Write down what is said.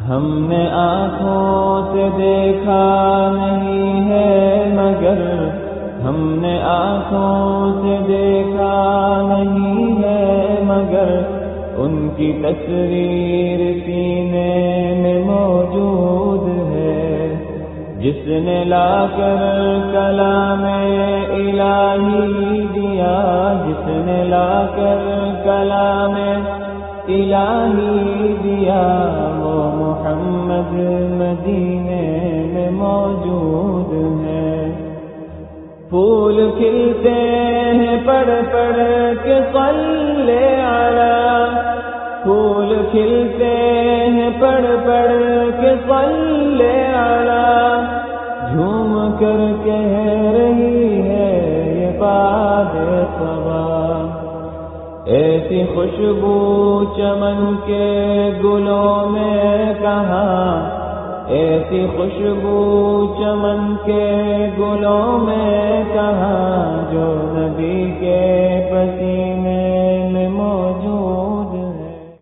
ہم نے آنکھوں سے دیکھا نہیں ہے مگر، ہم نے آنکھوں سے دیکھا نہیں ہے مگر، ان کی تصویر سینے میں موجود ہے۔ جس نے لا کر کلام الہی دیا، جس نے لا کر کلام الہی دیا، وہ محمد مدینے میں موجود ہے۔ پھول کھلتے ہیں پڑھ پڑھ کے صلی علی، پھول کھلتے ہیں پڑھ پڑھ کے صلی علی، جھوم کر کہہ رہی ہے یہ باد صبا۔ ایسی خوشبو چمن کے گلوں میں کہاں، ایسی خوشبو چمن کے گلوں میں کہاں، جو نبی کے پسینے